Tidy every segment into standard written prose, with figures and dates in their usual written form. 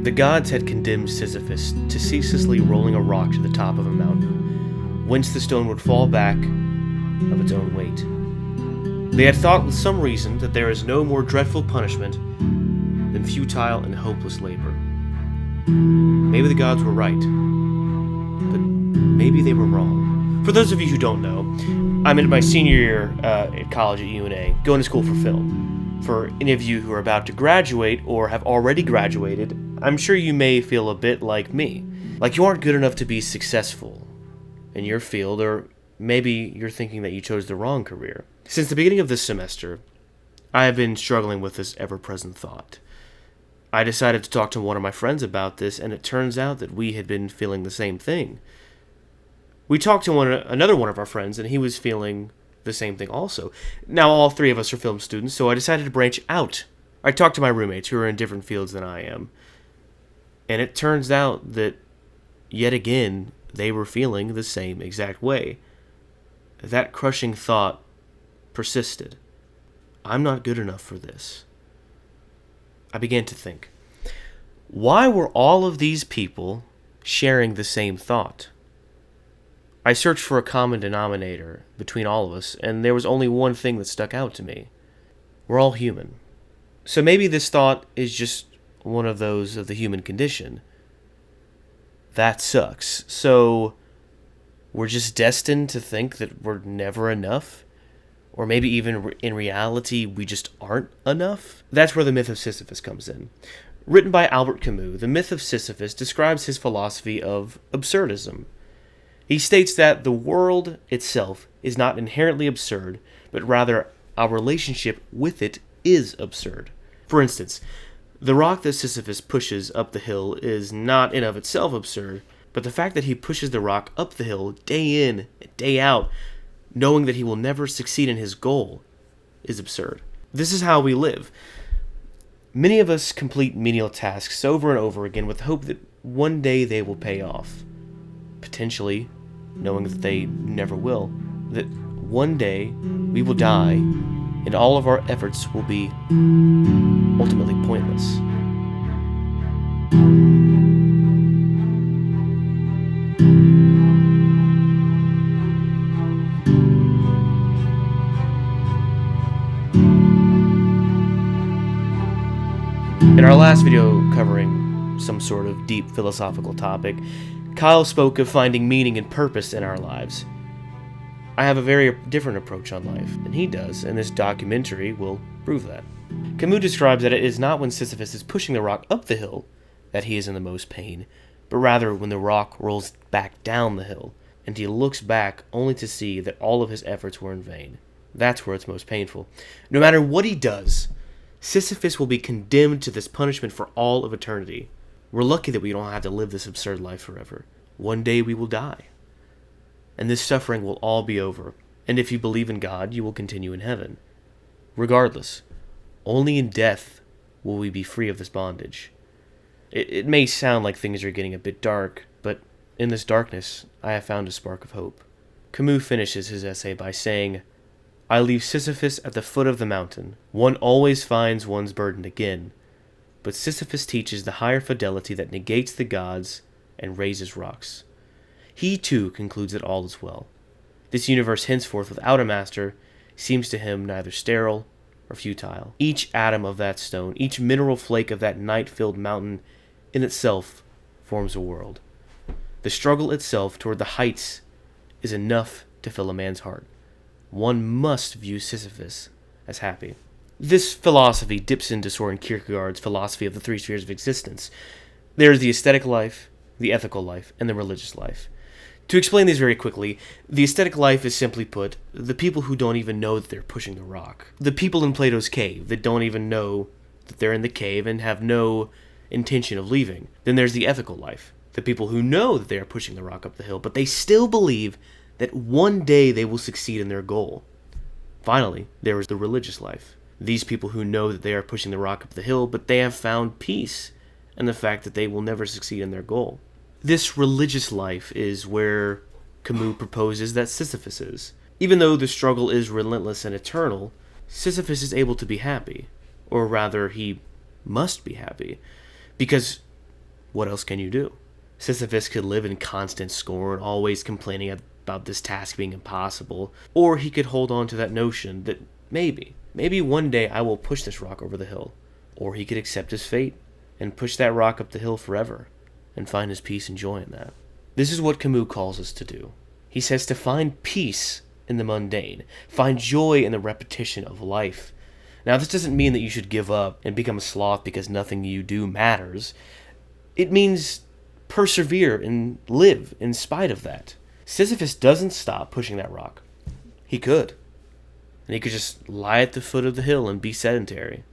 The gods had condemned Sisyphus to ceaselessly rolling a rock to the top of a mountain, whence the stone would fall back of its own weight. They had thought with some reason that there is no more dreadful punishment than futile and hopeless labor. Maybe the gods were right, but maybe they were wrong. For those of you who don't know, I'm in my senior year at college at UNA, going to school for film. For any of you who are about to graduate or have already graduated, I'm sure you may feel a bit like me. Like you aren't good enough to be successful in your field, or maybe you're thinking that you chose the wrong career. Since the beginning of this semester, I have been struggling with this ever-present thought. I decided to talk to one of my friends about this, and it turns out that we had been feeling the same thing. We talked to another one of our friends, and he was feeling the same thing also. Now all three of us are film students, so I decided to branch out. I talked to my roommates who are in different fields than I am. And it turns out that, yet again, they were feeling the same exact way. That crushing thought persisted. I'm not good enough for this. I began to think, why were all of these people sharing the same thought? I searched for a common denominator between all of us, and there was only one thing that stuck out to me. We're all human. So maybe this thought is just one of those of the human condition. That sucks. So we're just destined to think that we're never enough? Or maybe even in reality, we just aren't enough? That's where the Myth of Sisyphus comes in. Written by Albert Camus, the Myth of Sisyphus describes his philosophy of absurdism. He states that the world itself is not inherently absurd, but rather our relationship with it is absurd. For instance, the rock that Sisyphus pushes up the hill is not in of itself absurd, but the fact that he pushes the rock up the hill day in and day out, knowing that he will never succeed in his goal, is absurd. This is how we live. Many of us complete menial tasks over and over again with the hope that one day they will pay off. Potentially, knowing that they never will. That one day we will die and all of our efforts will be ultimately pointless. In our last video covering some sort of deep philosophical topic, Kyle spoke of finding meaning and purpose in our lives. I have a very different approach on life than he does, and this documentary will prove that. Camus describes that it is not when Sisyphus is pushing the rock up the hill that he is in the most pain, but rather when the rock rolls back down the hill, and he looks back only to see that all of his efforts were in vain. That's where it's most painful. No matter what he does, Sisyphus will be condemned to this punishment for all of eternity. We're lucky that we don't have to live this absurd life forever. One day we will die. And this suffering will all be over. And if you believe in God, you will continue in heaven. Regardless, only in death will we be free of this bondage. It may sound like things are getting a bit dark, but in this darkness, I have found a spark of hope. Camus finishes his essay by saying, "I leave Sisyphus at the foot of the mountain. One always finds one's burden again. But Sisyphus teaches the higher fidelity that negates the gods and raises rocks. He too concludes that all is well. This universe henceforth without a master seems to him neither sterile or futile. Each atom of that stone, each mineral flake of that night-filled mountain in itself forms a world. The struggle itself toward the heights is enough to fill a man's heart. One must view Sisyphus as happy." This philosophy dips into Soren Kierkegaard's philosophy of the three spheres of existence. There is the aesthetic life, the ethical life, and the religious life. To explain these very quickly, the aesthetic life is simply put, the people who don't even know that they're pushing the rock. The people in Plato's cave that don't even know that they're in the cave and have no intention of leaving. Then there's the ethical life. The people who know that they are pushing the rock up the hill, but they still believe that one day they will succeed in their goal. Finally, there is the religious life. These people who know that they are pushing the rock up the hill, but they have found peace in the fact that they will never succeed in their goal. This religious life is where Camus proposes that Sisyphus is. Even though the struggle is relentless and eternal, Sisyphus is able to be happy. Or rather, he must be happy. Because What else can you do? Sisyphus could live in constant scorn, always complaining about this task being impossible, or he could hold on to that notion that maybe one day I will push this rock over the hill. Or he could accept his fate and push that rock up the hill forever and find his peace and joy in that. This is what Camus calls us to do. He says to find peace in the mundane, find joy in the repetition of life. Now, this doesn't mean that you should give up and become a sloth because nothing you do matters. It means persevere and live in spite of that. Sisyphus doesn't stop pushing that rock. He could. And he could just lie at the foot of the hill and be sedentary.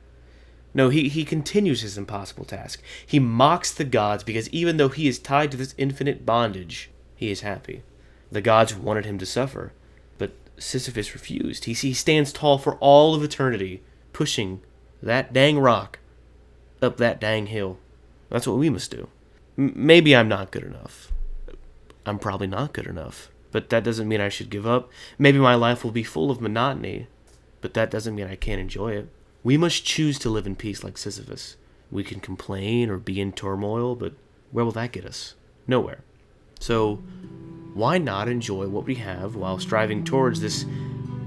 No, he continues his impossible task. He mocks the gods because even though he is tied to this infinite bondage, he is happy. The gods wanted him to suffer, but Sisyphus refused. He stands tall for all of eternity, pushing that dang rock up that dang hill. That's what we must do. Maybe I'm not good enough. I'm probably not good enough, but that doesn't mean I should give up. Maybe my life will be full of monotony, but that doesn't mean I can't enjoy it. We must choose to live in peace like Sisyphus. We can complain or be in turmoil, but where will that get us? Nowhere. So, why not enjoy what we have while striving towards this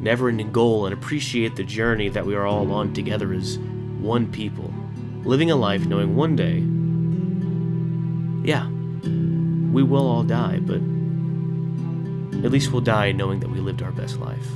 never-ending goal and appreciate the journey that we are all on together as one people, living a life knowing one day, yeah, we will all die, but at least we'll die knowing that we lived our best life.